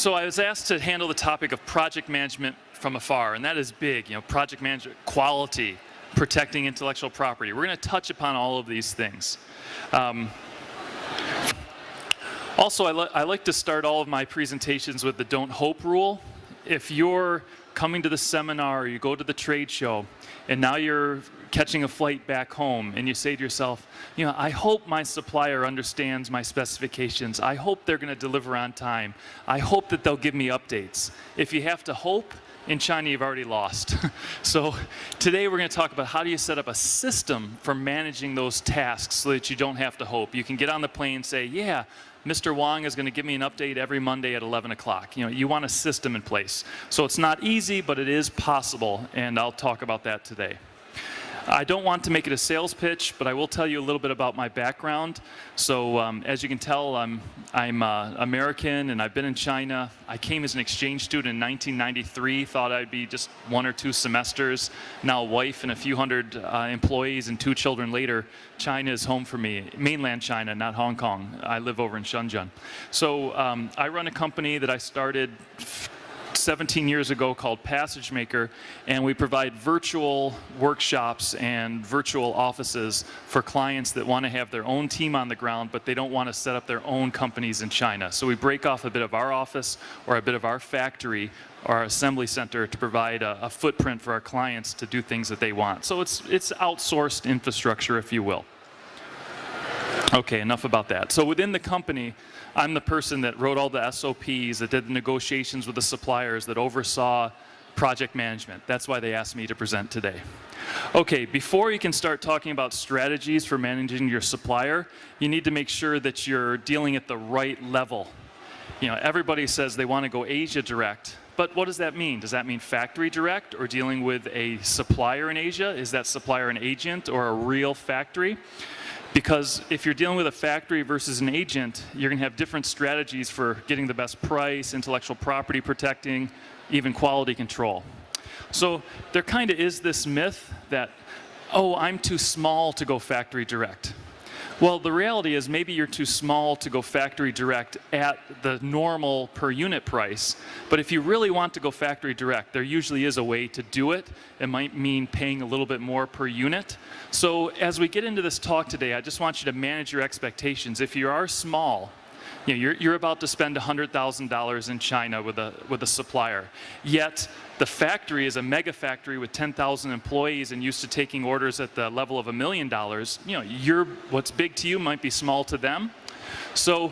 So I was asked to handle the topic of project management from afar, and that is big. Project management, quality, protecting intellectual property. We're going to touch upon all of these things. Also, I like to start all of my presentations with the don't hope rule. If you're coming to the seminar or you go to the trade show and now you're catching a flight back home and you say to yourself, I hope my supplier understands my specifications. I hope they're going to deliver on time. I hope that they'll give me updates. If you have to hope, in China you've already lost. So today we're going to talk about how do you set up a system for managing those tasks so that you don't have to hope. You can get on the plane and say, yeah, Mr. Wong is going to give me an update every Monday at 11 o'clock. You want a system in place. So it's not easy, but it is possible, and I'll talk about that today. I don't want to make it a sales pitch, but I will tell you a little bit about my background. So as you can tell, I'm American, and I've been in China. I came as an exchange student in 1993, thought I'd be just 1 or 2 semesters. Now a wife and a few hundred employees and 2 children later, China is home for me. Mainland China, not Hong Kong. I live over in Shenzhen. So I run a company that I started 17 years ago called PassageMaker, and we provide virtual workshops and virtual offices for clients that want to have their own team on the ground, but they don't want to set up their own companies in China. So we break off a bit of our office or a bit of our factory or our assembly center to provide a footprint for our clients to do things that they want. So it's outsourced infrastructure, if you will. Okay, enough about that. So within the company, I'm the person that wrote all the SOPs, that did the negotiations with the suppliers, that oversaw project management. That's why they asked me to present today. Okay, before you can start talking about strategies for managing your supplier, you need to make sure that you're dealing at the right level. Everybody says they want to go Asia direct, but what does that mean? Does that mean factory direct or dealing with a supplier in Asia? Is that supplier an agent or a real factory? Because if you're dealing with a factory versus an agent, you're going to have different strategies for getting the best price, intellectual property protecting, even quality control. So there kind of is this myth that, oh, I'm too small to go factory direct. Well, the reality is maybe you're too small to go factory direct at the normal per unit price. But if you really want to go factory direct, there usually is a way to do it. It might mean paying a little bit more per unit. So as we get into this talk today, I just want you to manage your expectations. If you are small, you're about to spend $100,000 in China with a supplier. Yet the factory is a mega factory with 10,000 employees and used to taking orders at the level of $1 million. What's big to you might be small to them. So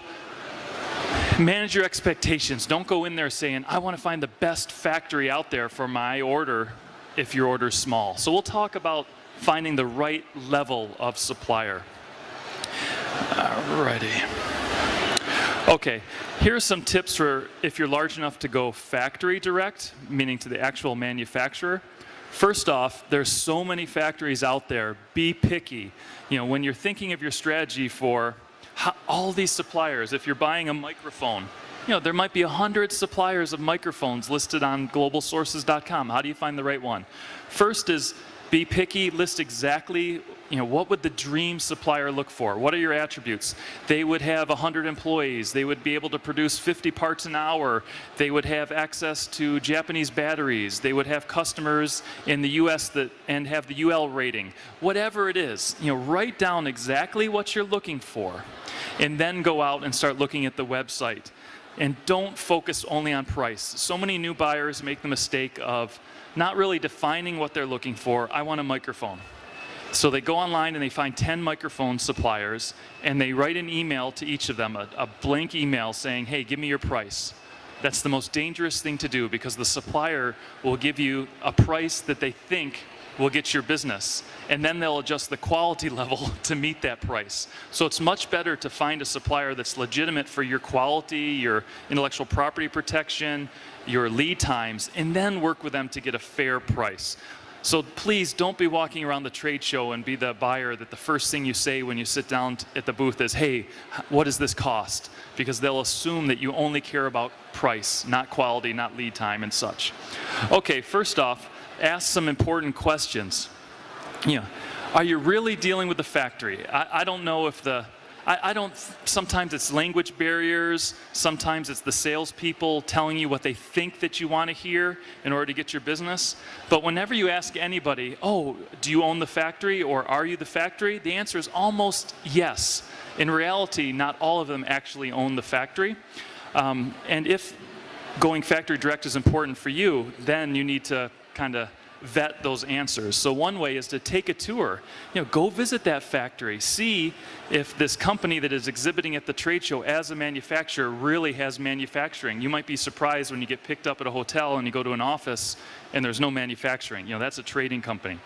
manage your expectations. Don't go in there saying, I want to find the best factory out there for my order if your order is small. So we'll talk about finding the right level of supplier. Alrighty. Okay, here are some tips for if you're large enough to go factory direct, meaning to the actual manufacturer. First off, there's so many factories out there. Be picky. When you're thinking of your strategy for all these suppliers, if you're buying a microphone, there might be 100 suppliers of microphones listed on globalsources.com. How do you find the right one? First is be picky, list exactly what would the dream supplier look for? What are your attributes? They would have 100 employees. They would be able to produce 50 parts an hour. They would have access to Japanese batteries. They would have customers in the US and have the UL rating. Whatever it is, write down exactly what you're looking for and then go out and start looking at the website. And don't focus only on price. So many new buyers make the mistake of not really defining what they're looking for. I want a microphone. So they go online and they find 10 microphone suppliers and they write an email to each of them, a blank email saying, hey, give me your price. That's the most dangerous thing to do because the supplier will give you a price that they think will get your business. And then they'll adjust the quality level to meet that price. So it's much better to find a supplier that's legitimate for your quality, your intellectual property protection, your lead times, and then work with them to get a fair price. So please don't be walking around the trade show and be the buyer that the first thing you say when you sit down at the booth is, hey, what does this cost? Because they'll assume that you only care about price, not quality, not lead time and such. Okay, first off, ask some important questions. Are you really dealing with the factory? I don't know if I don't, sometimes it's language barriers, sometimes it's the salespeople telling you what they think that you want to hear in order to get your business. But whenever you ask anybody, oh, do you own the factory or are you the factory? The answer is almost yes. In reality, not all of them actually own the factory. And if going factory direct is important for you, then you need to kind of vet those answers. So one way is to take a tour. Go visit that factory. See if this company that is exhibiting at the trade show as a manufacturer really has manufacturing. You might be surprised when you get picked up at a hotel and you go to an office and there's no manufacturing. That's a trading company.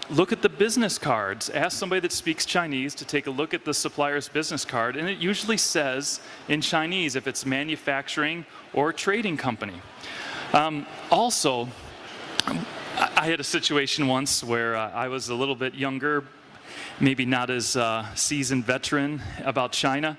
Look at the business cards. Ask somebody that speaks Chinese to take a look at the supplier's business card, and it usually says in Chinese if it's manufacturing or trading company. Also, I had a situation once where I was a little bit younger, maybe not as seasoned veteran about China,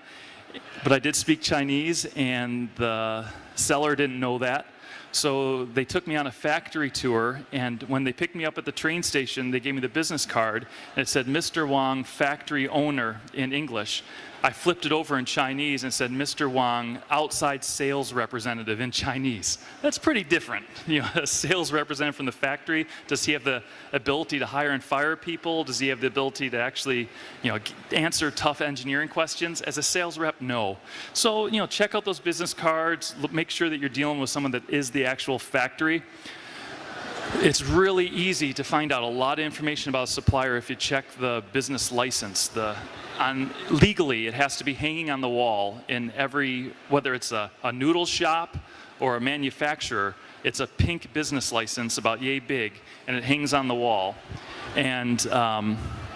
but I did speak Chinese, and the seller didn't know that. So they took me on a factory tour, and when they picked me up at the train station, they gave me the business card, and it said, Mr. Wang, factory owner, in English. I flipped it over in Chinese and said, Mr. Wang, outside sales representative, in Chinese. That's pretty different. A sales representative from the factory, does he have the ability to hire and fire people? Does he have the ability to actually, answer tough engineering questions? As a sales rep, no. So, check out those business cards, make sure that you're dealing with someone that is the actual factory. It's really easy to find out a lot of information about a supplier if you check the business license. Legally, it has to be hanging on the wall in every, whether it's a noodle shop or a manufacturer, it's a pink business license about yay big, and it hangs on the wall. And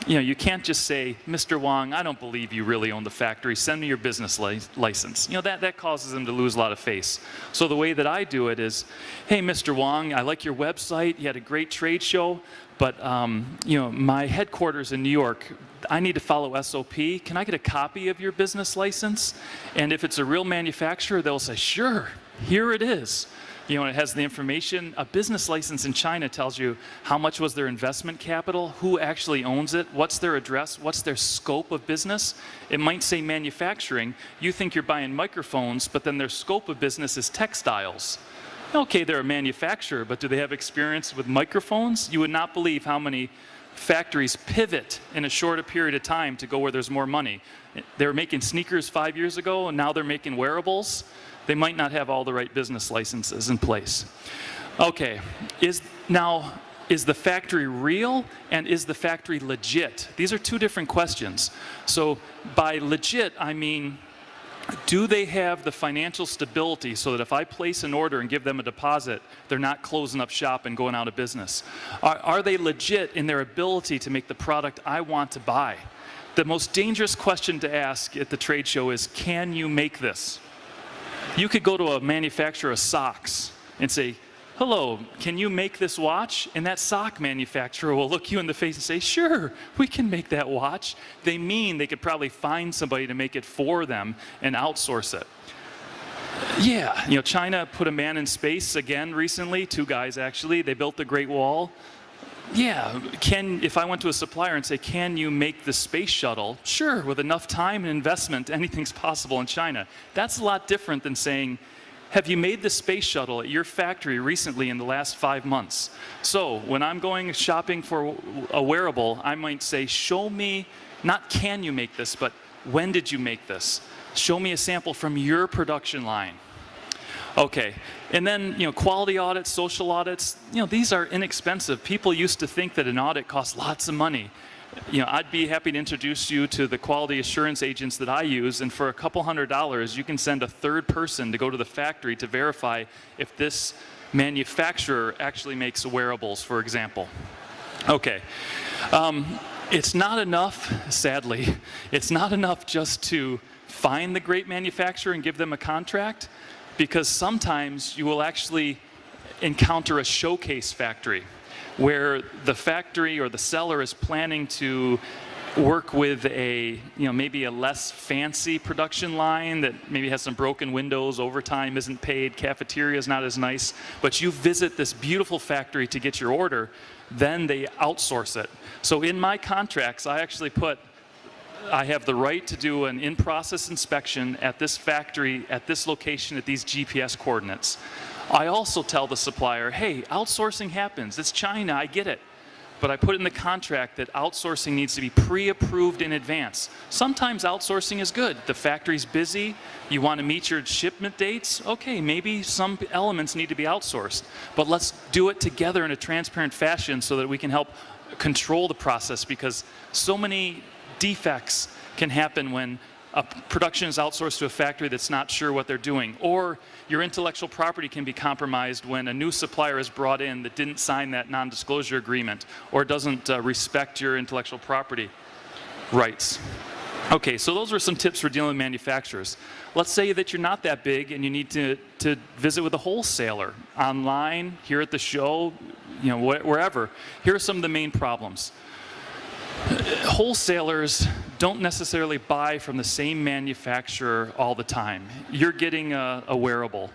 you can't just say, Mr. Wang, I don't believe you really own the factory, send me your business license. That causes them to lose a lot of face. So the way that I do it is, hey, Mr. Wang, I like your website, you had a great trade show, but my headquarters in New York, I need to follow SOP. Can I get a copy of your business license? And if it's a real manufacturer, they'll say, sure, here it is. It has the information. A business license in China tells you how much was their investment capital, who actually owns it, what's their address, what's their scope of business. It might say manufacturing. You think you're buying microphones, but then their scope of business is textiles. Okay, they're a manufacturer, but do they have experience with microphones? You would not believe how many factories pivot in a shorter period of time to go where there's more money. They were making sneakers 5 years ago, and now they're making wearables. They might not have all the right business licenses in place. Okay, is the factory real and is the factory legit? These are two different questions. So by legit, I mean, do they have the financial stability so that if I place an order and give them a deposit, they're not closing up shop and going out of business? Are they legit in their ability to make the product I want to buy? The most dangerous question to ask at the trade show is, can you make this? You could go to a manufacturer of socks and say, hello, can you make this watch? And that sock manufacturer will look you in the face and say, sure, we can make that watch. They mean they could probably find somebody to make it for them and outsource it. Yeah, China put a man in space again recently, 2 guys actually. They built the Great Wall. Yeah, if I went to a supplier and say, can you make the space shuttle? Sure, with enough time and investment, anything's possible in China. That's a lot different than saying, have you made the space shuttle at your factory recently in the last 5 months? So when I'm going shopping for a wearable, I might say, show me, not can you make this, but when did you make this? Show me a sample from your production line. Okay, and then quality audits, social audits, these are inexpensive. People used to think that an audit costs lots of money. I'd be happy to introduce you to the quality assurance agents that I use, and for a couple $100, you can send a third person to go to the factory to verify if this manufacturer actually makes wearables, for example. Okay, it's not enough, sadly, it's not enough just to find the great manufacturer and give them a contract, because sometimes you will actually encounter a showcase factory where the factory or the seller is planning to work with a, maybe a less fancy production line that maybe has some broken windows, overtime isn't paid, cafeteria is not as nice, but you visit this beautiful factory to get your order, then they outsource it. So in my contracts, I actually put I have the right to do an in-process inspection at this factory, at this location, at these GPS coordinates. I also tell the supplier, hey, outsourcing happens. It's China, I get it. But I put in the contract that outsourcing needs to be pre-approved in advance. Sometimes outsourcing is good. The factory's busy, you want to meet your shipment dates, okay, maybe some elements need to be outsourced. But let's do it together in a transparent fashion so that we can help control the process, because so many defects can happen when a production is outsourced to a factory that's not sure what they're doing, or your intellectual property can be compromised when a new supplier is brought in that didn't sign that non-disclosure agreement or doesn't respect your intellectual property rights. Okay, so those were some tips for dealing with manufacturers. Let's say that you're not that big and you need to visit with a wholesaler online, here at the show, wherever. Here are some of the main problems. Wholesalers don't necessarily buy from the same manufacturer all the time. You're getting a wearable,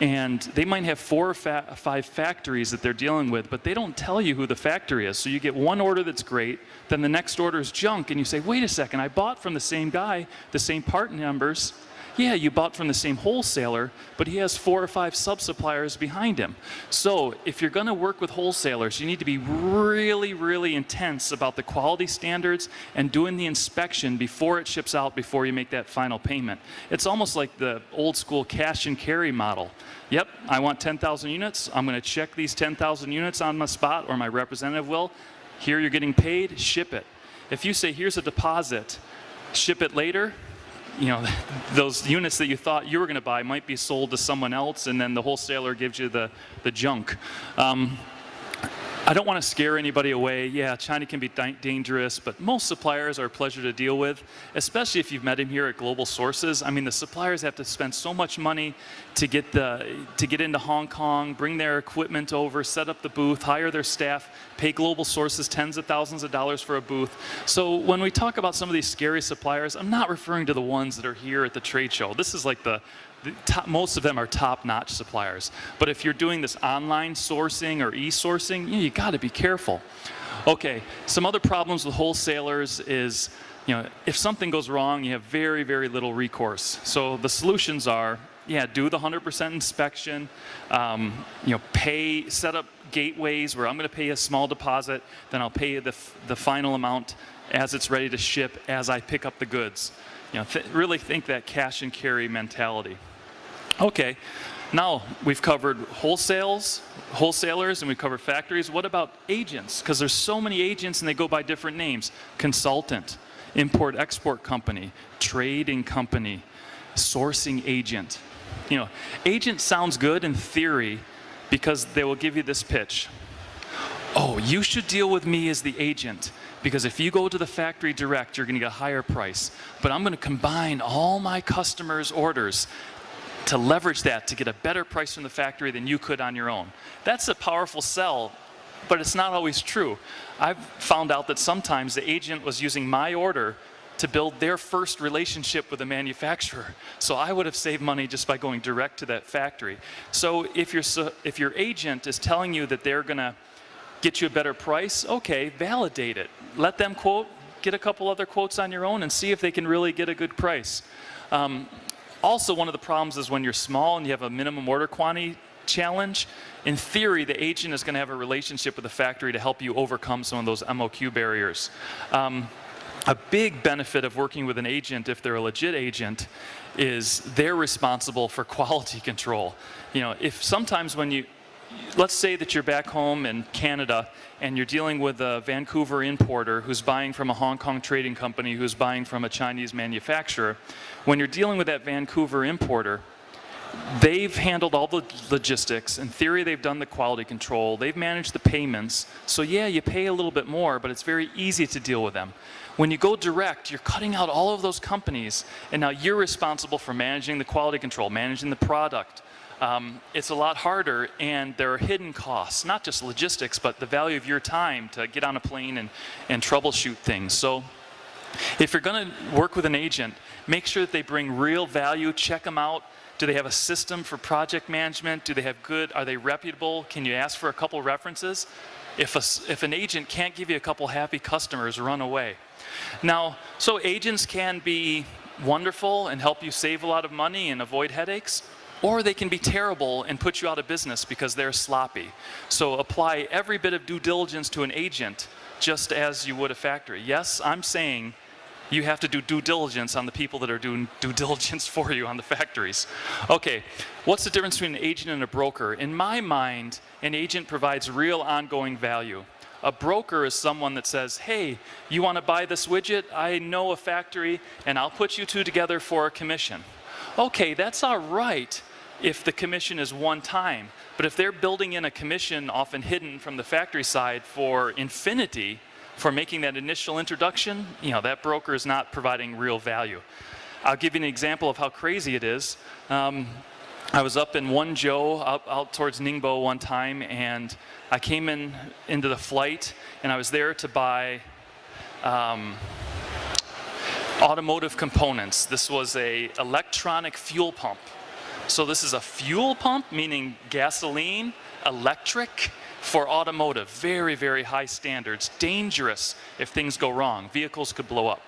and they might have 4 or 5 factories that they're dealing with, but they don't tell you who the factory is. So you get one order that's great, then the next order is junk, and you say, wait a second, I bought from the same guy, the same part numbers. Yeah, you bought from the same wholesaler, but he has 4 or 5 sub-suppliers behind him. So if you're going to work with wholesalers, you need to be really, really intense about the quality standards and doing the inspection before it ships out, before you make that final payment. It's almost like the old school cash and carry model. Yep, I want 10,000 units. I'm going to check these 10,000 units on my spot, or my representative will. Here you're getting paid, ship it. If you say, here's a deposit, ship it later, those units that you thought you were going to buy might be sold to someone else, and then the wholesaler gives you the junk. I don't want to scare anybody away. Yeah, China can be dangerous, but most suppliers are a pleasure to deal with, especially if you've met him here at Global Sources. I mean, the suppliers have to spend so much money to get into Hong Kong, bring their equipment over, set up the booth, hire their staff, pay Global Sources tens of thousands of dollars for a booth. So when we talk about some of these scary suppliers, I'm not referring to the ones that are here at the trade show. This is like most of them are top-notch suppliers. But if you're doing this online sourcing or e-sourcing, you got to be careful. Okay, some other problems with wholesalers is, if something goes wrong, you have very, very little recourse. So the solutions are, do the 100% inspection, set up gateways where I'm going to pay a small deposit, then I'll pay you the final amount as it's ready to ship, as I pick up the goods. Really think that cash and carry mentality. Okay, now we've covered wholesalers, and we've covered factories. What about agents? Because there's so many agents and they go by different names. Consultant, import-export company, trading company, sourcing agent. Agent sounds good in theory because they will give you this pitch. Oh, you should deal with me as the agent, because if you go to the factory direct, you're going to get a higher price. But I'm going to combine all my customers' orders to leverage that to get a better price from the factory than you could on your own. That's a powerful sell, but it's not always true. I've found out that sometimes the agent was using my order to build their first relationship with the manufacturer. So I would have saved money just by going direct to that factory. So if your agent is telling you that they're going to get you a better price, okay, validate it. Let them quote, get a couple other quotes on your own, and see if they can really get a good price. Also, one of the problems is when you're small and you have a minimum order quantity challenge, in theory, the agent is going to have a relationship with the factory to help you overcome some of those MOQ barriers. A big benefit of working with an agent, if they're a legit agent, is they're responsible for quality control. If sometimes when let's say that you're back home in Canada and you're dealing with a Vancouver importer who's buying from a Hong Kong trading company who's buying from a Chinese manufacturer. When you're dealing with that Vancouver importer, they've handled all the logistics. In theory, they've done the quality control. They've managed the payments. So yeah, you pay a little bit more, but it's very easy to deal with them. When you go direct, you're cutting out all of those companies, and now you're responsible for managing the quality control, managing the product. It's a lot harder, and there are hidden costs, not just logistics, but the value of your time to get on a plane and troubleshoot things. So if you're going to work with an agent, make sure that they bring real value, check them out. Do they have a system for project management? Are they reputable? Can you ask for a couple references? If an agent can't give you a couple happy customers, run away. Now, so agents can be wonderful and help you save a lot of money and avoid headaches, or they can be terrible and put you out of business because they're sloppy. So apply every bit of due diligence to an agent just as you would a factory. Yes, I'm saying you have to do due diligence on the people that are doing due diligence for you on the factories. Okay, what's the difference between an agent and a broker? In my mind, an agent provides real ongoing value. A broker is someone that says, hey, you want to buy this widget? I know a factory, and I'll put you two together for a commission. Okay, that's all right if the commission is one time. But if they're building in a commission, often hidden from the factory side, for infinity, for making that initial introduction, that broker is not providing real value. I'll give you an example of how crazy it is. I was up in Wenzhou, out towards Ningbo one time, and I came into the flight, and I was there to buy automotive components. This was a electronic fuel pump. So this is a fuel pump, meaning gasoline, electric, for automotive. Very, very high standards. Dangerous if things go wrong. Vehicles could blow up.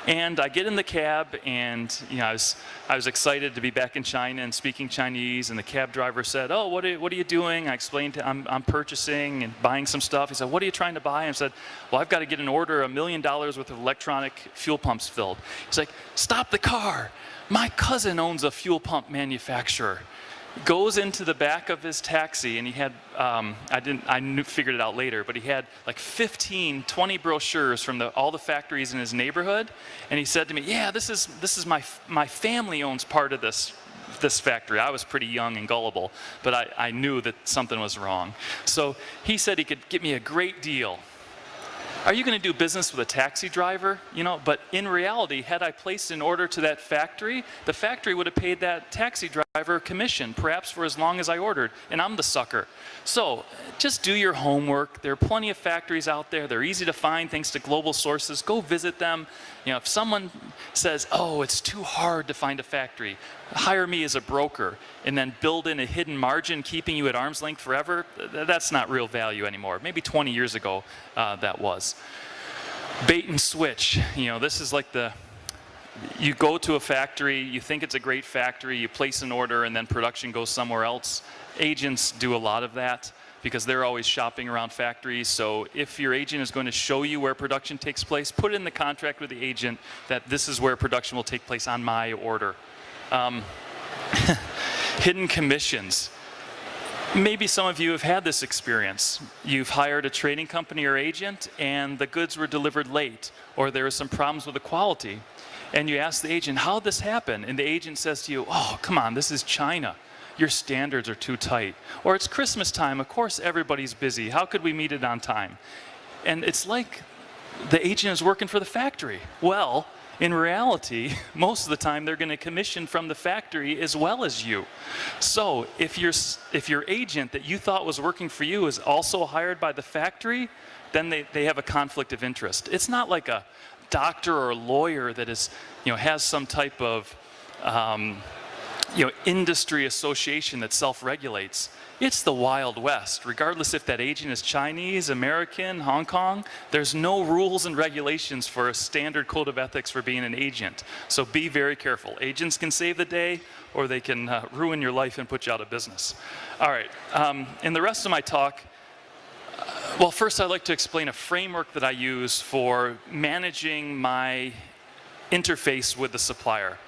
And I get in the cab, and I was excited to be back in China and speaking Chinese. And the cab driver said, "Oh, what are you doing?" I explained I'm purchasing and buying some stuff. He said, "What are you trying to buy?" And I said, "Well, I've got to get an order $1 million worth of electronic fuel pumps filled." He's like, "Stop the car! My cousin owns a fuel pump manufacturer." Goes into the back of his taxi, and he had, figured it out later, but he had like 15, 20 brochures from all the factories in his neighborhood. And he said to me, "Yeah, this is my family owns part of this factory." I was pretty young and gullible, but I knew that something was wrong. So he said he could get me a great deal. Are you going to do business with a taxi driver? But in reality, had I placed an order to that factory, the factory would have paid that taxi driver commission, perhaps for as long as I ordered, and I'm the sucker. So just do your homework. There are plenty of factories out there. They're easy to find thanks to global sources. Go visit them. If someone says, "Oh, it's too hard to find a factory," hire me as a broker and then build in a hidden margin keeping you at arm's length forever. That's not real value anymore. Maybe 20 years ago that was. Bait and switch. This is like you go to a factory, you think it's a great factory, you place an order, and then production goes somewhere else. Agents do a lot of that because they're always shopping around factories. So if your agent is going to show you where production takes place, put in the contract with the agent that this is where production will take place on my order. Hidden commissions. Maybe some of you have had this experience. You've hired a trading company or agent, and the goods were delivered late, or there are some problems with the quality. And you ask the agent, "How'd this happen?" And the agent says to you, "Oh, come on, this is China. Your standards are too tight." Or, "It's Christmas time. Of course everybody's busy. How could we meet it on time?" And it's like the agent is working for the factory. Well, in reality, most of the time they're going to commission from the factory as well as you. So if your agent that you thought was working for you is also hired by the factory, then they have a conflict of interest. It's not like a doctor or a lawyer that is, has some type of industry association that self-regulates. It's the Wild West. Regardless if that agent is Chinese, American, Hong Kong, there's no rules and regulations for a standard code of ethics for being an agent. So be very careful. Agents can save the day, or they can ruin your life and put you out of business. All right, in the rest of my talk, well, first I'd like to explain a framework that I use for managing my interface with the supplier.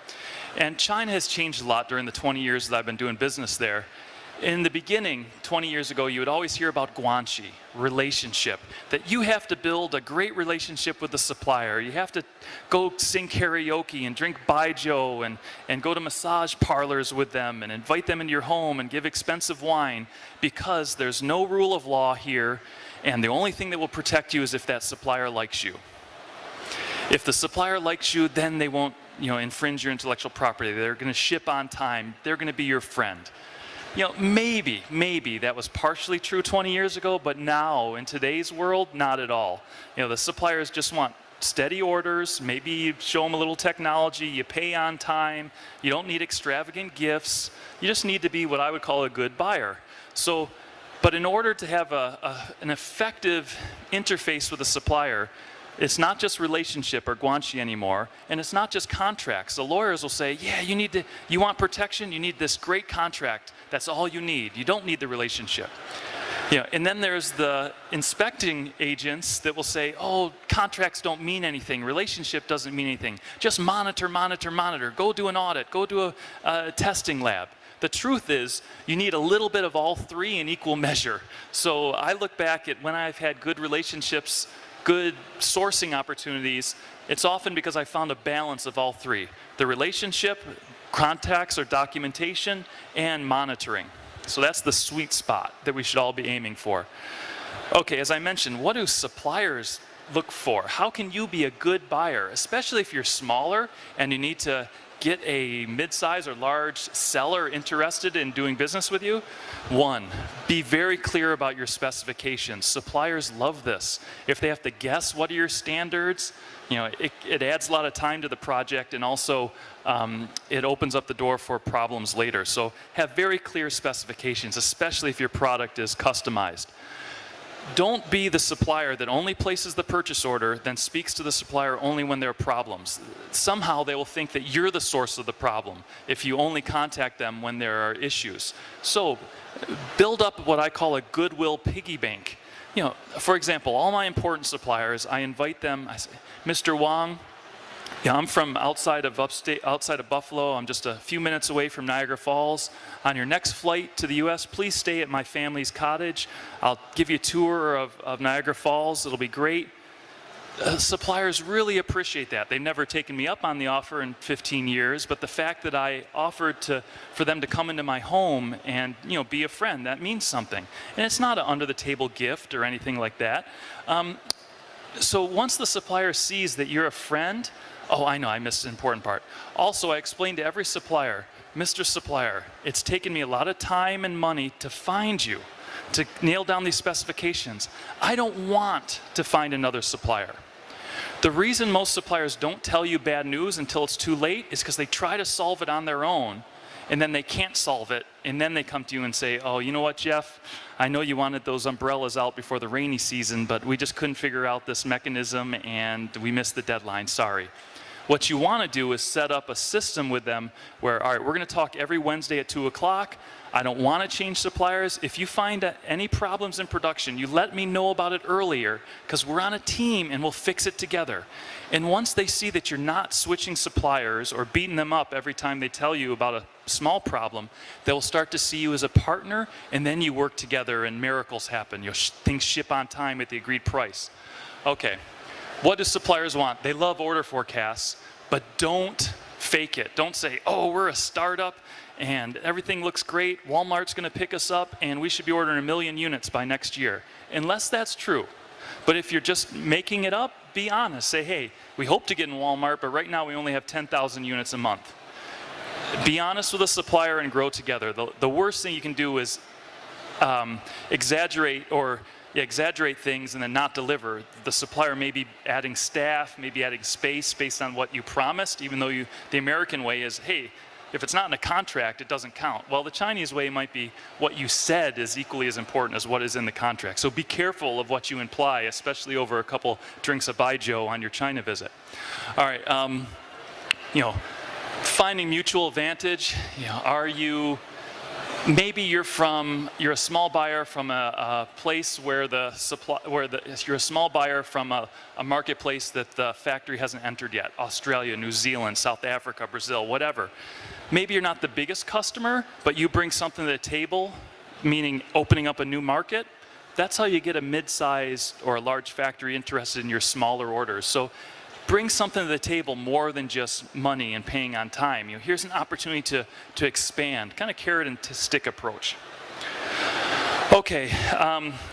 And China has changed a lot during the 20 years that I've been doing business there. In the beginning, 20 years ago, you would always hear about guanxi, relationship, that you have to build a great relationship with the supplier. You have to go sing karaoke and drink baijiu and go to massage parlors with them and invite them into your home and give expensive wine, because there's no rule of law here, and the only thing that will protect you is if that supplier likes you. If the supplier likes you, then they won't infringe your intellectual property. They're going to ship on time. They're going to be your friend. Maybe that was partially true 20 years ago, but now in today's world, not at all. The suppliers just want steady orders. Maybe you show them a little technology. You pay on time. You don't need extravagant gifts. You just need to be what I would call a good buyer. So But in order to have an effective interface with a supplier, it's not just relationship or guanxi anymore, and it's not just contracts. The lawyers will say, yeah, you want protection, you need this great contract. That's all you need. You don't need the relationship. And then there's the inspecting agents that will say, oh, contracts don't mean anything. Relationship doesn't mean anything. Just monitor, monitor, monitor. Go do an audit. Go do a testing lab. The truth is, you need a little bit of all three in equal measure. So I look back at when I've had good relationships, good sourcing opportunities, it's often because I found a balance of all three. The relationship, contacts or documentation, and monitoring. So that's the sweet spot that we should all be aiming for. Okay, as I mentioned, what do suppliers look for? How can you be a good buyer, especially if you're smaller and you need to get a mid-size or large seller interested in doing business with you? One, be very clear about your specifications. Suppliers love this. If they have to guess what are your standards, it adds a lot of time to the project, and also it opens up the door for problems later. So have very clear specifications, especially if your product is customized. Don't be the supplier that only places the purchase order, then speaks to the supplier only when there are problems. Somehow they will think that you're the source of the problem if you only contact them when there are issues. So build up what I call a goodwill piggy bank. For example, all my important suppliers, I invite them, I say, Mr. Wong, I'm from outside of Buffalo. I'm just a few minutes away from Niagara Falls. On your next flight to the US, please stay at my family's cottage. I'll give you a tour of Niagara Falls. It'll be great. Suppliers really appreciate that. They've never taken me up on the offer in 15 years, but the fact that I offered for them to come into my home and be a friend, that means something. And it's not an under-the-table gift or anything like that. So once the supplier sees that you're a friend, oh, I know, I missed an important part. Also, I explained to every supplier, Mr. Supplier, it's taken me a lot of time and money to find you, to nail down these specifications. I don't want to find another supplier. The reason most suppliers don't tell you bad news until it's too late is because they try to solve it on their own, and then they can't solve it, and then they come to you and say, oh, you know what, Jeff? I know you wanted those umbrellas out before the rainy season, but we just couldn't figure out this mechanism, and we missed the deadline, sorry. What you want to do is set up a system with them where, all right, we're going to talk every Wednesday at 2 o'clock. I don't want to change suppliers. If you find any problems in production, you let me know about it earlier, because we're on a team and we'll fix it together. And once they see that you're not switching suppliers or beating them up every time they tell you about a small problem, they'll start to see you as a partner, and then you work together and miracles happen. Things ship on time at the agreed price. Okay. What do suppliers want? They love order forecasts, but don't fake it. Don't say, oh, we're a startup and everything looks great. Walmart's going to pick us up and we should be ordering 1 million units by next year. Unless that's true. But if you're just making it up, be honest. Say, hey, we hope to get in Walmart, but right now we only have 10,000 units a month. Be honest with a supplier and grow together. The worst thing you can do is exaggerate things and then not deliver. The supplier may be adding staff, maybe adding space based on what you promised, even though the American way is, hey, if it's not in a contract, it doesn't count. Well, the Chinese way might be what you said is equally as important as what is in the contract. So be careful of what you imply, especially over a couple drinks of baijiu on your China visit. All right, finding mutual advantage. Maybe you're a small buyer from a place where you're a small buyer from a marketplace that the factory hasn't entered yet. Australia, New Zealand, South Africa, Brazil, whatever. Maybe you're not the biggest customer, but you bring something to the table, meaning opening up a new market. That's how you get a mid-sized or a large factory interested in your smaller orders. So bring something to the table more than just money and paying on time. Here's an opportunity to expand, kind of carrot and stick approach. Okay,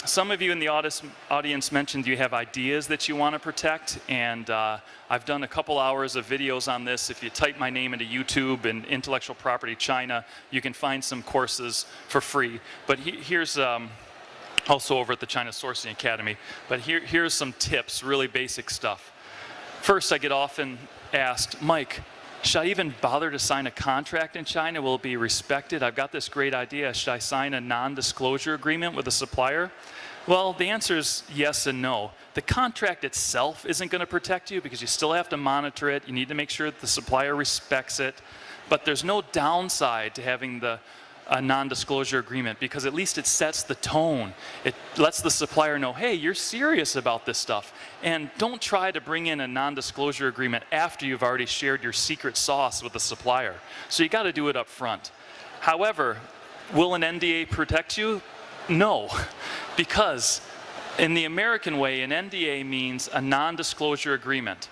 some of you in the audience mentioned you have ideas that you want to protect, and I've done a couple hours of videos on this. If you type my name into YouTube and Intellectual Property China, you can find some courses for free. But here's also over at the China Sourcing Academy. But here's some tips, really basic stuff. First, I get often asked, Mike, should I even bother to sign a contract in China? Will it be respected? I've got this great idea. Should I sign a non-disclosure agreement with a supplier? Well, the answer is yes and no. The contract itself isn't going to protect you because you still have to monitor it. You need to make sure that the supplier respects it. But there's no downside to having a non-disclosure agreement because at least it sets the tone. It lets the supplier know, hey, you're serious about this stuff. And don't try to bring in a non-disclosure agreement after you've already shared your secret sauce with the supplier. So you got to do it up front. However, will an NDA protect you? No, because in the American way, an NDA means a non-disclosure agreement.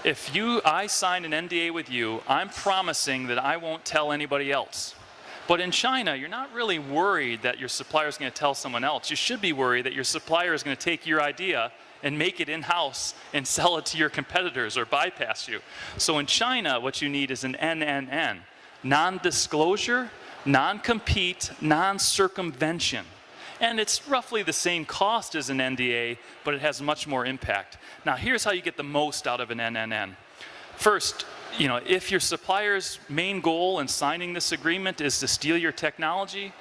If I sign an NDA with you, I'm promising that I won't tell anybody else. But in China, you're not really worried that your supplier is going to tell someone else. You should be worried that your supplier is going to take your idea and make it in-house and sell it to your competitors or bypass you. So in China, what you need is an NNN, non-disclosure, non-compete, non-circumvention. And it's roughly the same cost as an NDA, but it has much more impact. Now, here's how you get the most out of an NNN. First, if your supplier's main goal in signing this agreement is to steal your technology,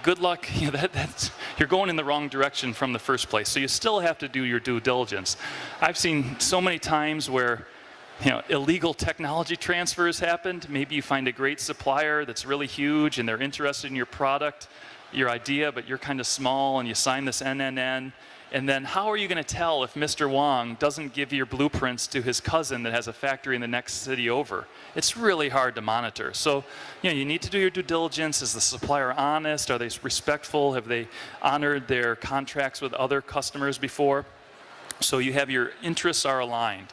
good luck. You're going in the wrong direction from the first place. So you still have to do your due diligence. I've seen so many times where illegal technology transfers happened. Maybe you find a great supplier that's really huge and they're interested in your product, your idea, but you're kind of small and you sign this NNN. And then how are you going to tell if Mr. Wong doesn't give your blueprints to his cousin that has a factory in the next city over? It's really hard to monitor. So, you need to do your due diligence. Is the supplier honest? Are they respectful? Have they honored their contracts with other customers before? So you have your interests are aligned.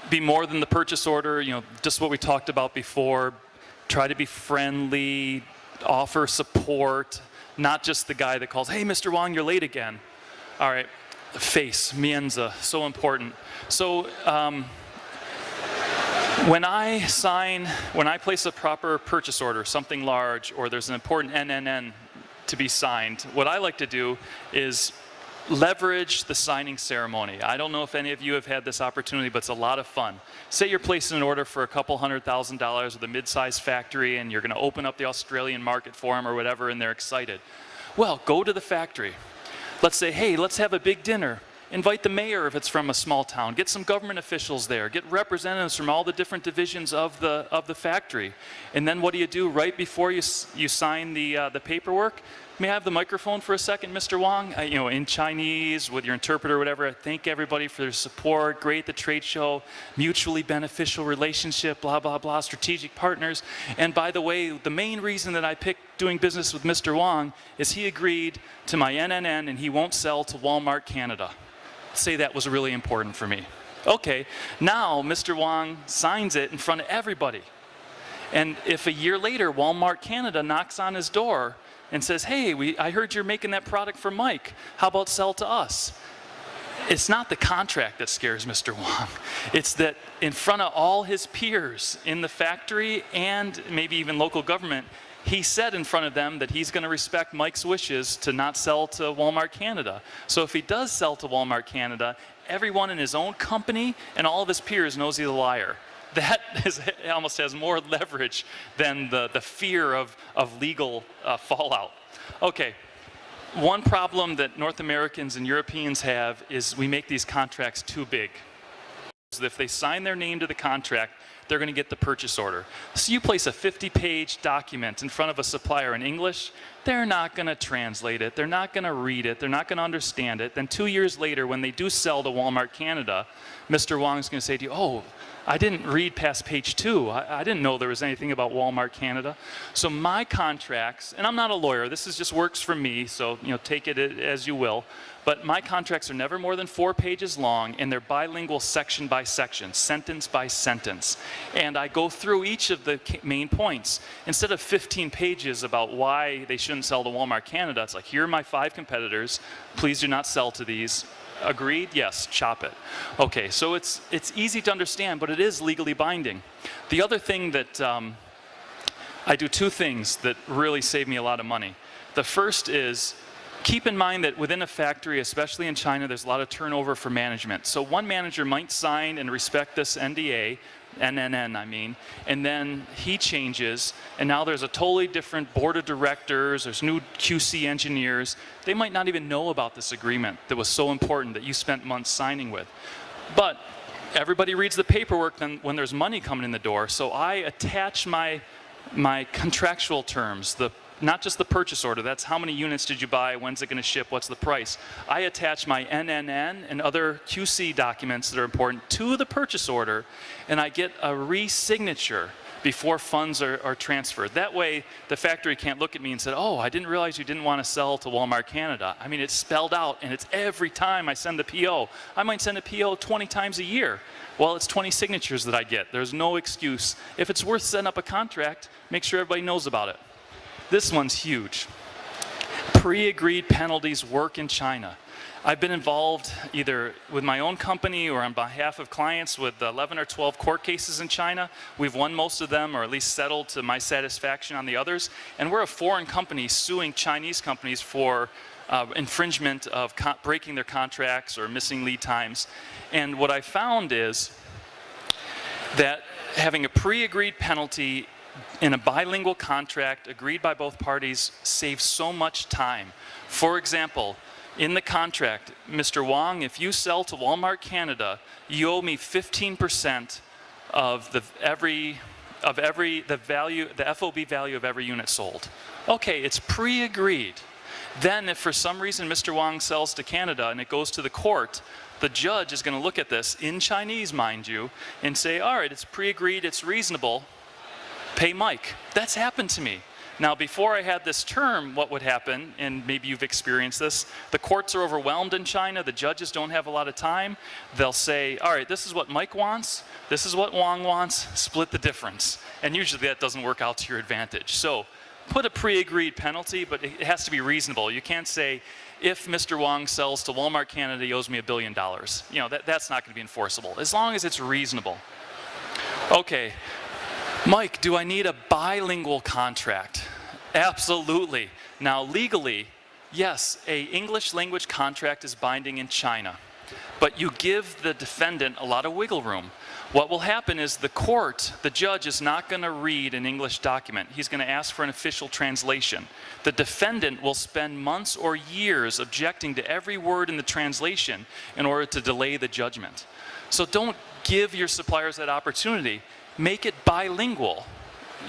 Be more than the purchase order, just what we talked about before. Try to be friendly, offer support, not just the guy that calls, hey, Mr. Wong, you're late again. All right, face, mienza, so important. So when I place a proper purchase order, something large, or there's an important NNN to be signed, what I like to do is leverage the signing ceremony. I don't know if any of you have had this opportunity, but it's a lot of fun. Say you're placing an order for a couple $100,000 with a mid-sized factory and you're going to open up the Australian market for them or whatever, and they're excited. Well, go to the factory. Let's say, hey, let's have a big dinner. Invite the mayor if it's from a small town. Get some government officials there. Get representatives from all the different divisions of the factory. And then what do you do right before you sign the paperwork? May I have the microphone for a second, Mr. Wong? In Chinese, with your interpreter or whatever, thank everybody for their support, great at the trade show, mutually beneficial relationship, blah, blah, blah, strategic partners. And by the way, the main reason that I picked doing business with Mr. Wong is he agreed to my NNN and he won't sell to Walmart Canada. Say that was really important for me. Okay, now Mr. Wong signs it in front of everybody. And if a year later Walmart Canada knocks on his door and says, hey, I heard you're making that product for Mike. How about sell to us? It's not the contract that scares Mr. Wong. It's that in front of all his peers in the factory and maybe even local government, he said in front of them that he's going to respect Mike's wishes to not sell to Walmart Canada. So if he does sell to Walmart Canada, everyone in his own company and all of his peers knows he's a liar. That almost has more leverage than the fear of legal fallout. Okay, one problem that North Americans and Europeans have is we make these contracts too big. So if they sign their name to the contract, they're going to get the purchase order. So you place a 50-page document in front of a supplier in English, they're not going to translate it, they're not going to read it, they're not going to understand it. Then 2 years later, when they do sell to Walmart Canada, Mr. Wong's going to say to you, oh, I didn't read past page 2. I didn't know there was anything about Walmart Canada. So my contracts, and I'm not a lawyer, this is just works for me, so take it as you will, but my contracts are never more than 4 pages long, and they're bilingual section by section, sentence by sentence. And I go through each of the main points. Instead of 15 pages about why they shouldn't sell to Walmart Canada, it's like, here are my 5 competitors, please do not sell to these. Agreed? Yes, chop it. Okay, so it's easy to understand, but it is legally binding. The other thing that I do 2 things that really save me a lot of money. The first is keep in mind that within a factory, especially in China, there's a lot of turnover for management. So one manager might sign and respect this NDA, NNN I mean, and then he changes, and now there's a totally different board of directors, there's new QC engineers. They might not even know about this agreement that was so important that you spent months signing with. But everybody reads the paperwork then when there's money coming in the door, so I attach my contractual terms, not just the purchase order, that's how many units did you buy, when's it going to ship, what's the price. I attach my NNN and other QC documents that are important to the purchase order, and I get a re-signature before funds are transferred. That way, the factory can't look at me and say, oh, I didn't realize you didn't want to sell to Walmart Canada. I mean, it's spelled out, and it's every time I send the PO. I might send a PO 20 times a year. Well, it's 20 signatures that I get. There's no excuse. If it's worth setting up a contract, make sure everybody knows about it. This one's huge. Pre-agreed penalties work in China. I've been involved either with my own company or on behalf of clients with 11 or 12 court cases in China. We've won most of them, or at least settled to my satisfaction on the others. And we're a foreign company suing Chinese companies for infringement of breaking their contracts or missing lead times. And what I found is that having a pre-agreed penalty in a bilingual contract agreed by both parties saves so much time. For example, in the contract, Mr. Wong, if you sell to Walmart Canada, you owe me 15% of the FOB value of every unit sold. Okay, it's pre-agreed. Then if for some reason Mr. Wong sells to Canada and it goes to the court, the judge is going to look at this in Chinese, mind you, and say, all right, it's pre-agreed, it's reasonable, pay Mike. That's happened to me. Now, before I had this term, what would happen, and maybe you've experienced this, the courts are overwhelmed in China, the judges don't have a lot of time. They'll say, all right, this is what Mike wants, this is what Wong wants, split the difference. And usually that doesn't work out to your advantage. So put a pre-agreed penalty, but it has to be reasonable. You can't say, if Mr. Wong sells to Walmart Canada, he owes me $1 billion. You know, that's not going to be enforceable, as long as it's reasonable. Okay. Mike, do I need a bilingual contract? Absolutely. Now, legally, yes, an English language contract is binding in China, but you give the defendant a lot of wiggle room. What will happen is the court, the judge, is not going to read an English document. He's going to ask for an official translation. The defendant will spend months or years objecting to every word in the translation in order to delay the judgment. So don't give your suppliers that opportunity. Make it bilingual,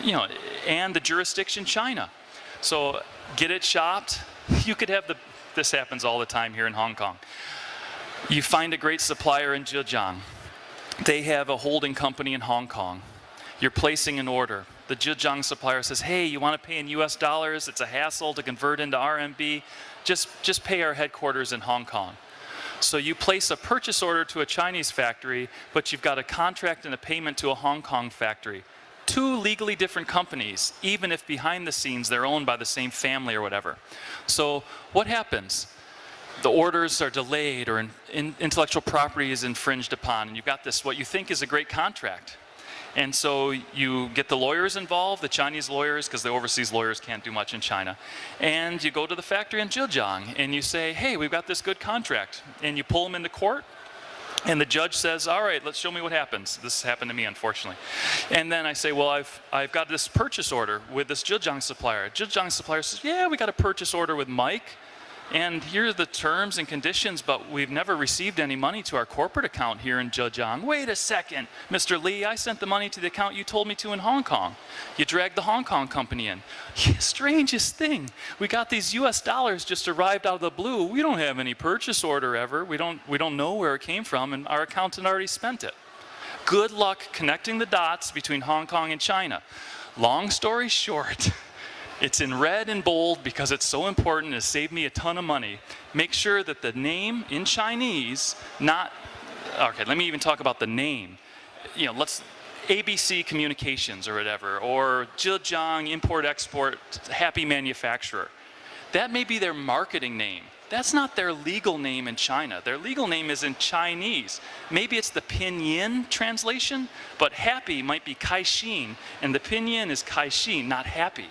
you know, and the jurisdiction China. So get it shopped. You could have this happens all the time here in Hong Kong. You find a great supplier in Zhejiang. They have a holding company in Hong Kong. You're placing an order. The Zhejiang supplier says, hey, you want to pay in US dollars? It's a hassle to convert into RMB. Just pay our headquarters in Hong Kong. So you place a purchase order to a Chinese factory, but you've got a contract and a payment to a Hong Kong factory. Two legally different companies, even if behind the scenes they're owned by the same family or whatever. So what happens? The orders are delayed, or intellectual property is infringed upon, and you've got this, what you think is a great contract. And so you get the lawyers involved, the Chinese lawyers, because the overseas lawyers can't do much in China. And you go to the factory in Zhejiang and you say, hey, we've got this good contract. And you pull them into court, and the judge says, all right, let's show me what happens. This happened to me, unfortunately. And then I say, well, I've got this purchase order with this Zhejiang supplier. Zhejiang supplier says, yeah, we got a purchase order with Mike. And here are the terms and conditions, but we've never received any money to our corporate account here in Zhejiang. Wait a second, Mr. Lee, I sent the money to the account you told me to in Hong Kong. You dragged the Hong Kong company in. Strangest thing, we got these US dollars just arrived out of the blue. We don't have any purchase order ever. We don't know where it came from, and our accountant already spent it. Good luck connecting the dots between Hong Kong and China. Long story short, it's in red and bold because it's so important. It saved me a ton of money. Make sure that the name in Chinese, okay, let me even talk about the name. You know, let's ABC Communications or whatever, or Zhejiang Import-Export Happy Manufacturer. That may be their marketing name. That's not their legal name in China. Their legal name is in Chinese. Maybe it's the pinyin translation, but happy might be Kaixin, and the pinyin is Kaixin, not happy.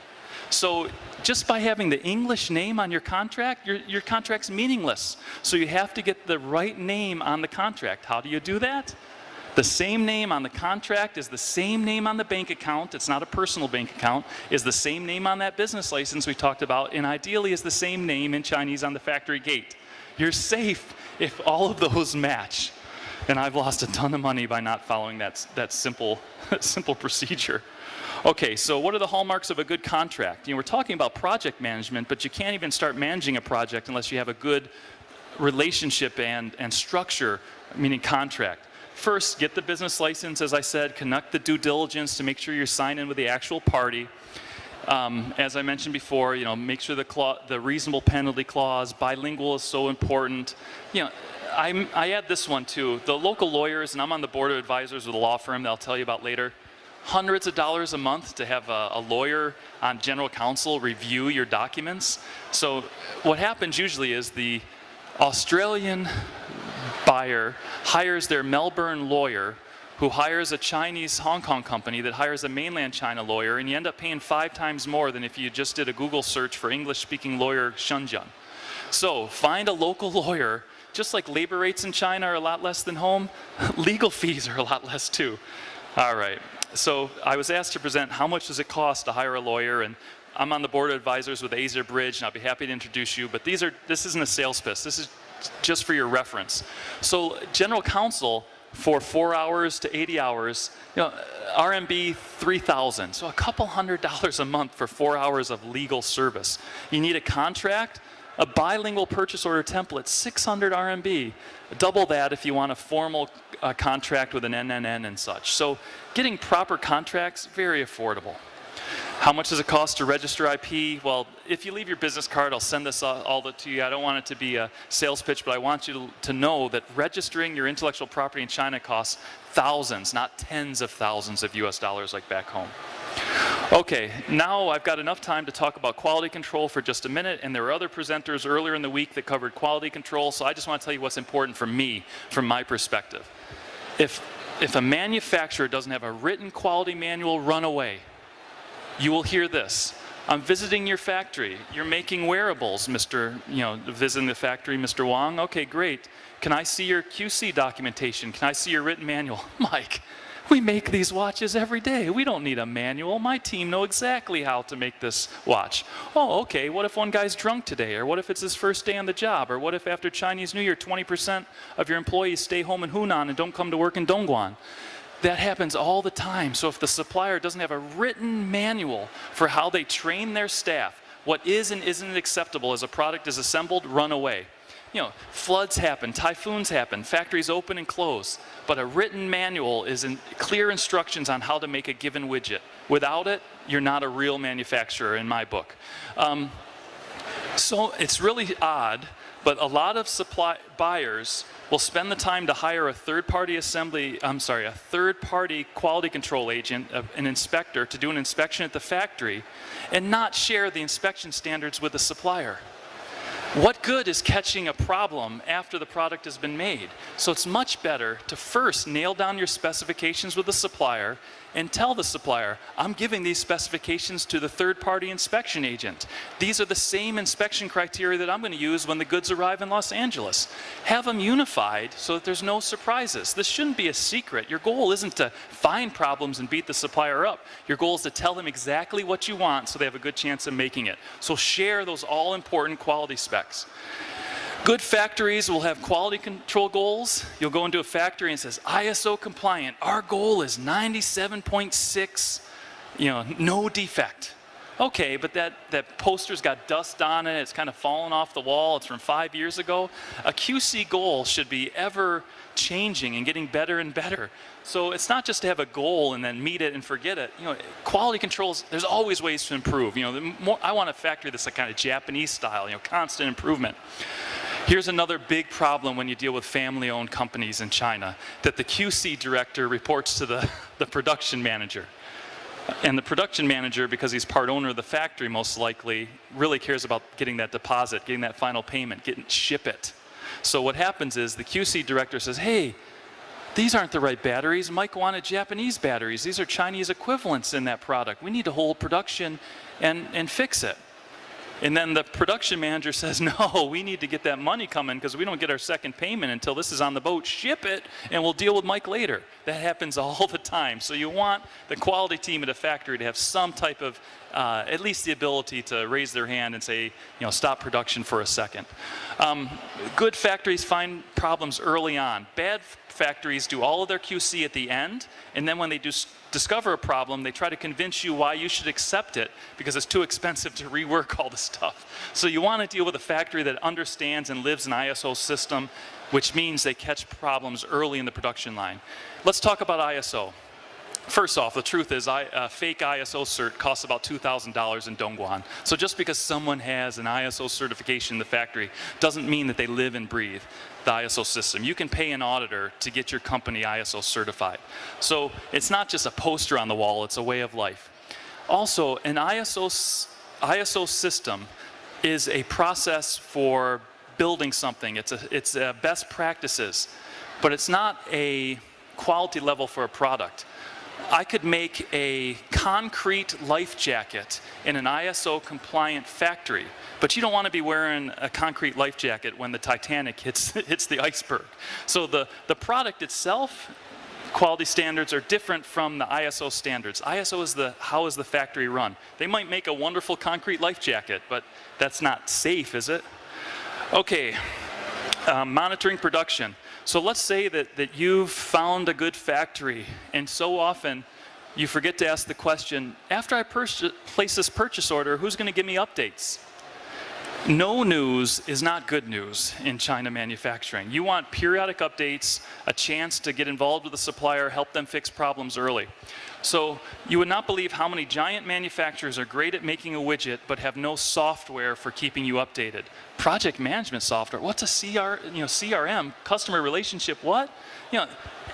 So just by having the English name on your contract, your contract's meaningless. So you have to get the right name on the contract. How do you do that? The same name on the contract is the same name on the bank account. It's not a personal bank account. Is the same name on that business license we talked about, and ideally is the same name in Chinese on the factory gate. You're safe if all of those match. And I've lost a ton of money by not following that simple, simple procedure. Okay, so what are the hallmarks of a good contract? We're talking about project management, but you can't even start managing a project unless you have a good relationship and structure, meaning contract. First, get the business license, as I said, conduct the due diligence to make sure you're signed in with the actual party. As I mentioned before, make sure the reasonable penalty clause, bilingual is so important. I add this one too. The local lawyers, and I'm on the board of advisors with a law firm that I'll tell you about later, hundreds of dollars a month to have a lawyer on general counsel review your documents. So what happens usually is the Australian buyer hires their Melbourne lawyer, who hires a Chinese Hong Kong company that hires a mainland China lawyer, and you end up paying 5 times more than if you just did a Google search for English-speaking lawyer Shenzhen. So find a local lawyer. Just like labor rates in China are a lot less than home, legal fees are a lot less too. All right, so I was asked to present how much does it cost to hire a lawyer, and I'm on the board of advisors with Azer Bridge, and I'll be happy to introduce you, but this isn't a sales pitch, this is just for your reference. So general counsel for 4 hours to 80 hours, RMB 3,000, so a couple $100 a month for 4 hours of legal service. You need a contract, a bilingual purchase order template, 600 RMB. Double that if you want a formal contract with an NNN and such. So getting proper contracts, very affordable. How much does it cost to register IP? Well, if you leave your business card, I'll send this all to you. I don't want it to be a sales pitch, but I want you to know that registering your intellectual property in China costs thousands, not tens of thousands of US dollars like back home. Okay, now I've got enough time to talk about quality control for just a minute, and there were other presenters earlier in the week that covered quality control, so I just want to tell you what's important for me, from my perspective. If a manufacturer doesn't have a written quality manual, run away. You will hear this. I'm visiting your factory. You're making wearables, visiting the factory, Mr. Wong. Okay, great. Can I see your QC documentation? Can I see your written manual? Mike, we make these watches every day. We don't need a manual. My team know exactly how to make this watch. Oh, okay, what if one guy's drunk today? Or what if it's his first day on the job? Or what if after Chinese New Year, 20% of your employees stay home in Hunan and don't come to work in Dongguan? That happens all the time. So if the supplier doesn't have a written manual for how they train their staff, what is and isn't acceptable as a product is assembled, run away. Floods happen, typhoons happen, factories open and close, but a written manual is clear instructions on how to make a given widget. Without it, you're not a real manufacturer in my book. So it's really odd, but a lot of buyers will spend the time to hire a third-party quality control agent, an inspector, to do an inspection at the factory and not share the inspection standards with the supplier. What good is catching a problem after the product has been made? So it's much better to first nail down your specifications with the supplier and tell the supplier, I'm giving these specifications to the third-party inspection agent. These are the same inspection criteria that I'm going to use when the goods arrive in Los Angeles. Have them unified so that there's no surprises. This shouldn't be a secret. Your goal isn't to find problems and beat the supplier up. Your goal is to tell them exactly what you want so they have a good chance of making it. So share those all-important quality specs. Good factories will have quality control goals. You'll go into a factory and it says, ISO compliant. Our goal is 97.6, no defect. Okay, but that poster's got dust on it. It's kind of fallen off the wall. It's from 5 years ago. A QC goal should be ever changing and getting better and better. So it's not just to have a goal and then meet it and forget it. Quality controls, there's always ways to improve. I want a factory that's a kind of Japanese style, constant improvement. Here's another big problem when you deal with family-owned companies in China, that the QC director reports to the production manager. And the production manager, because he's part owner of the factory most likely, really cares about getting that deposit, getting that final payment, ship it. So what happens is the QC director says, hey, these aren't the right batteries. Mike wanted Japanese batteries. These are Chinese equivalents in that product. We need to hold production and fix it. And then the production manager says, no, we need to get that money coming because we don't get our second payment until this is on the boat. Ship it, and we'll deal with Mike later. That happens all the time. So you want the quality team at a factory to have some type of, at least the ability to raise their hand and say, stop production for a second. Good factories find problems early on. Bad factories do all of their QC at the end, and then when they discover a problem, they try to convince you why you should accept it because it's too expensive to rework all the stuff. So you want to deal with a factory that understands and lives an ISO system, which means they catch problems early in the production line. Let's talk about ISO. First off, the truth is a fake ISO cert costs about $2,000 in Dongguan. So just because someone has an ISO certification in the factory doesn't mean that they live and breathe the ISO system. You can pay an auditor to get your company ISO certified. So it's not just a poster on the wall, it's a way of life. Also, an ISO system is a process for building something. It's a best practices, but it's not a quality level for a product. I could make a concrete life jacket in an ISO compliant factory, but you don't want to be wearing a concrete life jacket when the Titanic hits the iceberg. So the product itself, quality standards are different from the ISO standards. ISO is how is the factory run. They might make a wonderful concrete life jacket, but that's not safe, is it? Okay, monitoring production. So let's say that you've found a good factory, and so often you forget to ask the question, after I place this purchase order, who's going to give me updates? No news is not good news in China manufacturing. You want periodic updates, a chance to get involved with the supplier, help them fix problems early. So you would not believe how many giant manufacturers are great at making a widget but have no software for keeping you updated. Project management software, what's a CRM, customer relationship, what?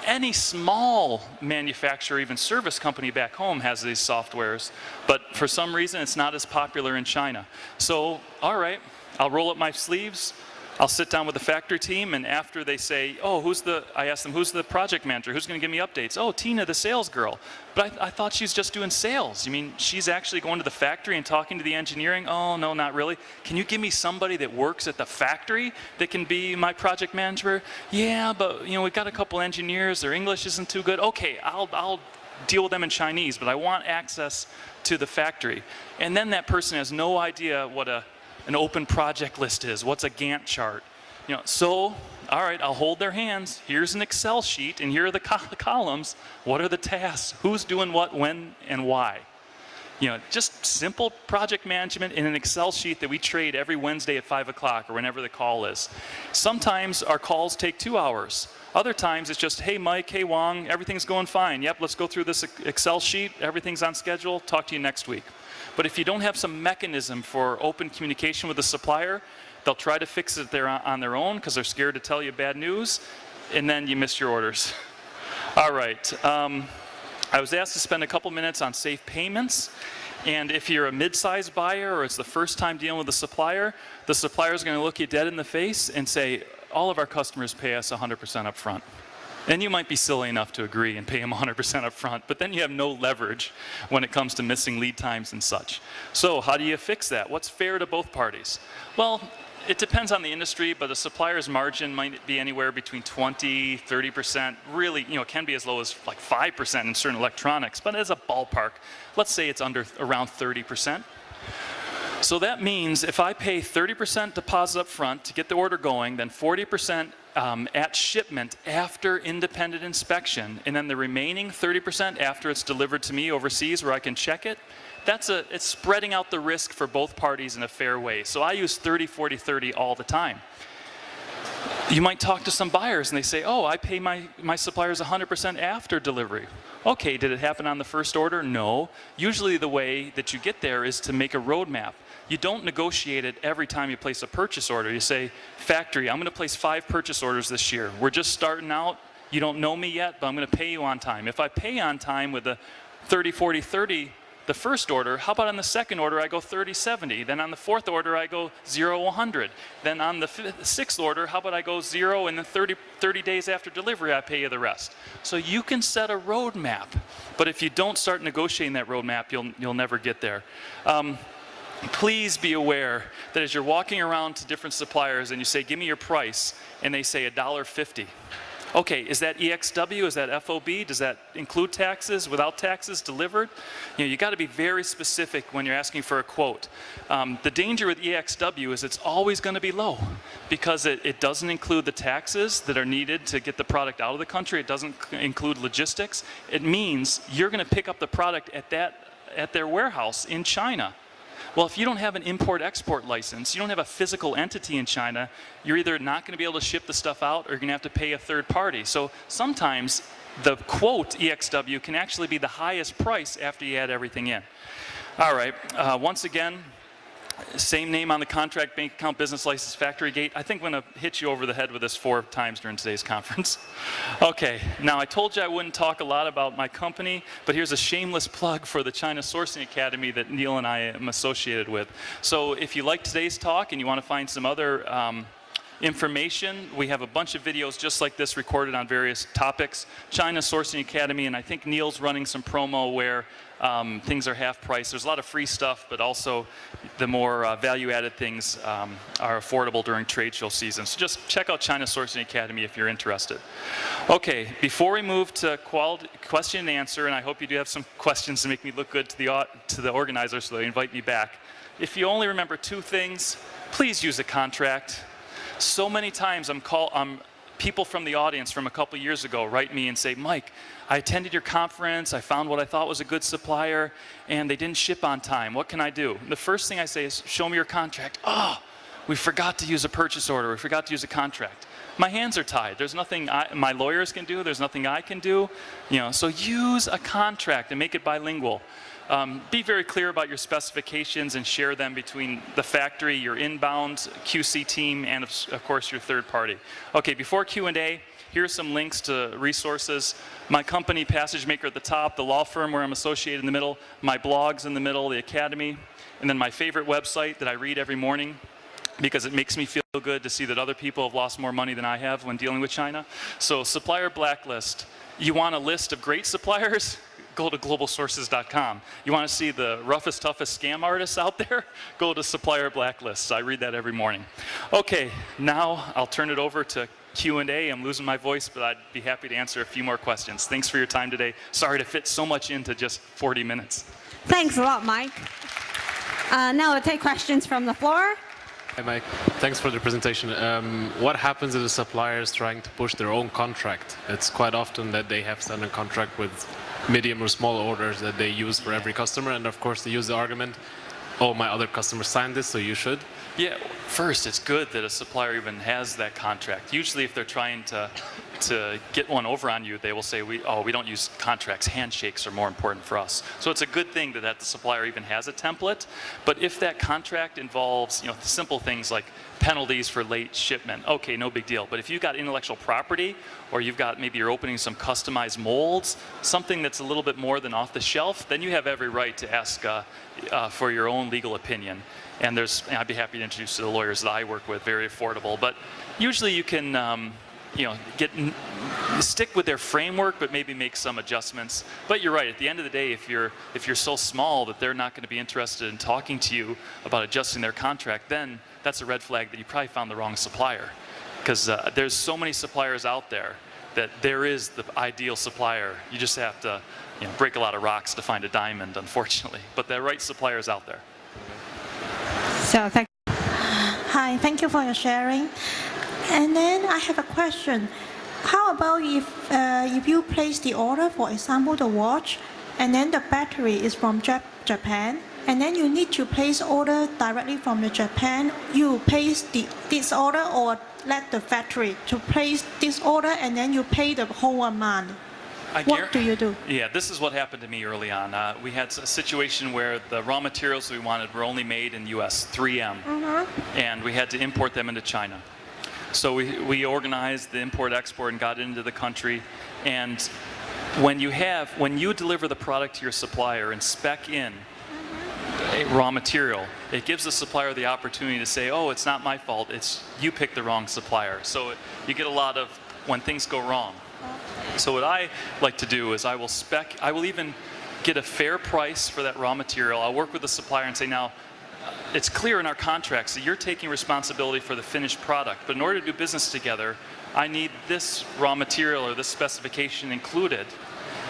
Any small manufacturer, even service company back home has these softwares, but for some reason it's not as popular in China. So, all right, I'll roll up my sleeves, I'll sit down with the factory team, and after they say, oh, I ask them, who's the project manager? Who's going to give me updates? Oh, Tina, the sales girl. But I thought she's just doing sales. You mean she's actually going to the factory and talking to the engineering? Oh, no, not really. Can you give me somebody that works at the factory that can be my project manager? Yeah, but we've got a couple engineers. Their English isn't too good. Okay, I'll deal with them in Chinese, but I want access to the factory. And then that person has no idea what an open project list is. What's a Gantt chart? So, all right, I'll hold their hands. Here's an Excel sheet, and here are the columns. What are the tasks? Who's doing what, when, and why? Just simple project management in an Excel sheet that we trade every Wednesday at 5 o'clock or whenever the call is. Sometimes our calls take 2 hours. Other times it's just, hey Mike, hey Wong, everything's going fine. Yep, let's go through this Excel sheet. Everything's on schedule. Talk to you next week. But if you don't have some mechanism for open communication with the supplier, they'll try to fix it on their own because they're scared to tell you bad news, and then you miss your orders. All right. I was asked to spend a couple minutes on safe payments, and if you're a mid-sized buyer or it's the first time dealing with the supplier is going to look you dead in the face and say, all of our customers pay us 100% up front. And you might be silly enough to agree and pay them 100% up front, but then you have no leverage when it comes to missing lead times and such. So how do you fix that? What's fair to both parties? Well, it depends on the industry, but a supplier's margin might be anywhere between 20, 30%. Really, it can be as low as like 5% in certain electronics, but as a ballpark, let's say it's around 30%. So that means if I pay 30% deposit up front to get the order going, then 40% at shipment after independent inspection, and then the remaining 30% after it's delivered to me overseas where I can check it, it's spreading out the risk for both parties in a fair way. So I use 30, 40, 30 all the time. You might talk to some buyers and they say, oh, I pay my suppliers 100% after delivery. Okay, did it happen on the first order? No. Usually the way that you get there is to make a roadmap. You don't negotiate it every time you place a purchase order. You say, factory, I'm going to place 5 purchase orders this year. We're just starting out. You don't know me yet, but I'm going to pay you on time. If I pay on time with the 30, 40, 30, the first order, how about on the second order I go 30, 70? Then on the fourth order I go 0, 100. Then on the sixth order, how about I go 0 and then 30 days after delivery I pay you the rest. So you can set a roadmap, but if you don't start negotiating that roadmap, you'll never get there. please be aware that as you're walking around to different suppliers and you say, give me your price, and they say $1.50. Okay, is that EXW? Is that FOB? Does that include taxes, without taxes, delivered? You got to be very specific when you're asking for a quote. The danger with EXW is it's always going to be low because it doesn't include the taxes that are needed to get the product out of the country. It doesn't include logistics. It means you're going to pick up the product at their warehouse in China. Well, if you don't have an import-export license, you don't have a physical entity in China, you're either not going to be able to ship the stuff out or you're going to have to pay a third party. So sometimes the quote EXW can actually be the highest price after you add everything in. All right, once again, same name on the contract, bank account, business license, factory gate. I think I'm going to hit you over the head with this 4 times during today's conference. Okay, now I told you I wouldn't talk a lot about my company, but here's a shameless plug for the China Sourcing Academy that Neil and I am associated with. So if you like today's talk and you want to find some other information, we have a bunch of videos just like this recorded on various topics. China Sourcing Academy, and I think Neil's running some promo where things are half price. There's a lot of free stuff, but also the more value-added things are affordable during trade show season. So just check out China Sourcing Academy if you're interested. Okay, before we move to question and answer, and I hope you do have some questions to make me look good to the organizer so they invite me back. If you only remember 2 things, please use a contract. So many times people from the audience from a couple years ago write me and say, Mike, I attended your conference, I found what I thought was a good supplier, and they didn't ship on time. What can I do? And the first thing I say is, show me your contract. Oh, we forgot to use a purchase order, we forgot to use a contract. My hands are tied. There's nothing my lawyers can do, there's nothing I can do. So use a contract and make it bilingual. Be very clear about your specifications and share them between the factory, your inbound QC team, and of course your third party. Okay, before Q&A, here are some links to resources. My company, PassageMaker at the top, the law firm where I'm associated in the middle, my blogs in the middle, the academy, and then my favorite website that I read every morning because it makes me feel good to see that other people have lost more money than I have when dealing with China. So Supplier Blacklist. You want a list of great suppliers? Go to globalsources.com. You want to see the roughest, toughest scam artists out there? Go to Supplier Blacklists. I read that every morning. Okay, now I'll turn it over to Q&A. I'm losing my voice, but I'd be happy to answer a few more questions. Thanks for your time today. Sorry to fit so much into just 40 minutes. Thanks a lot, Mike. Now we'll take questions from the floor. Hi, Mike. Thanks for the presentation. What happens if the supplier is trying to push their own contract? It's quite often that they have standard contract with medium or small orders that they use for every customer, and of course they use the argument, oh, my other customers signed this, so you should. Yeah, first, it's good that a supplier even has that contract. Usually if they're trying to get one over on you, they will say, we don't use contracts, handshakes are more important for us. So it's a good thing that the supplier even has a template. But if that contract involves simple things like penalties for late shipment, okay, no big deal. But if you've got intellectual property, or maybe you're opening some customized molds, something that's a little bit more than off the shelf, then you have every right to ask for your own legal opinion. And I'd be happy to introduce you to the lawyers that I work with, very affordable. But usually you can stick with their framework, but maybe make some adjustments. But you're right. At the end of the day, if you're so small that they're not going to be interested in talking to you about adjusting their contract, then that's a red flag that you probably found the wrong supplier. Because there's so many suppliers out there that there is the ideal supplier. You just have to break a lot of rocks to find a diamond, unfortunately. But the right supplier is out there. So thank you. Hi, thank you for your sharing. And then I have a question. How about if you place the order, for example, the watch, and then the battery is from Japan, and then you need to place order directly from the Japan, you place this order or let the factory to place this order and then you pay the whole amount? What do you do? Yeah, this is what happened to me early on. We had a situation where the raw materials we wanted were only made in the US, 3M, and we had to import them into China. So we organized the import-export and got it into the country. And when you deliver the product to your supplier and spec in a raw material, it gives the supplier the opportunity to say, oh, it's not my fault, it's you picked the wrong supplier. So you get a lot of when things go wrong. So what I like to do is I will even get a fair price for that raw material. I'll work with the supplier and say, now, it's clear in our contracts that you're taking responsibility for the finished product. But in order to do business together, I need this raw material or this specification included,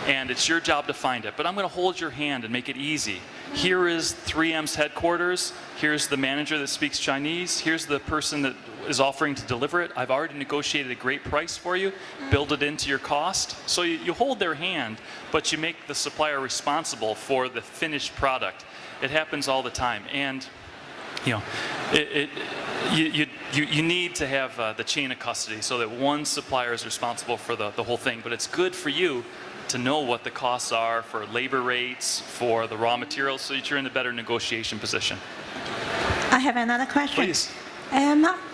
and it's your job to find it. But I'm going to hold your hand and make it easy. Here is 3M's headquarters. Here's the manager that speaks Chinese. Here's the person that is offering to deliver it. I've already negotiated a great price for you. Build it into your cost. So you hold their hand, but you make the supplier responsible for the finished product. It happens all the time. And you need to have the chain of custody so that one supplier is responsible for the whole thing. But it's good for you to know what the costs are for labor rates, for the raw materials, so that you're in a better negotiation position. I have another question. Please.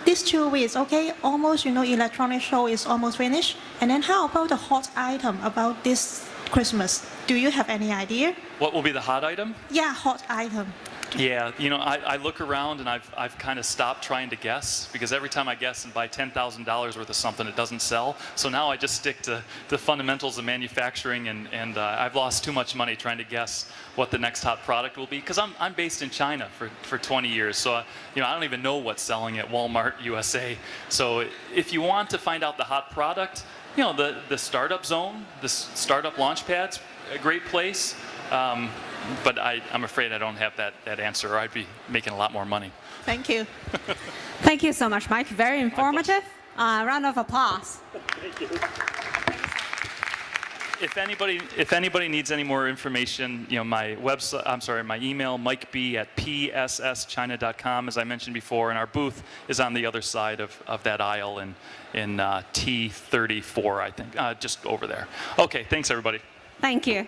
These 2 weeks, okay, almost, electronic show is almost finished. And then how about the hot item about this Christmas? Do you have any idea? What will be the hot item? Yeah, hot item. Yeah, I look around and I've kind of stopped trying to guess, because every time I guess and buy $10,000 worth of something, it doesn't sell. So now I just stick to the fundamentals of manufacturing, and I've lost too much money trying to guess what the next hot product will be, because I'm based in China for 20 years. So I don't even know what's selling at Walmart USA. So if you want to find out the hot product, the startup zone, the startup launch pads, a great place. But I'm afraid I don't have that answer, or I'd be making a lot more money. Thank you. Thank you so much, Mike. Very informative. Round of applause. Thank you. If anybody needs any more information, my website, my email, mikeb@psschina.com, as I mentioned before, and our booth is on the other side of that aisle in T34, I think, just over there. Okay, thanks everybody. Thank you.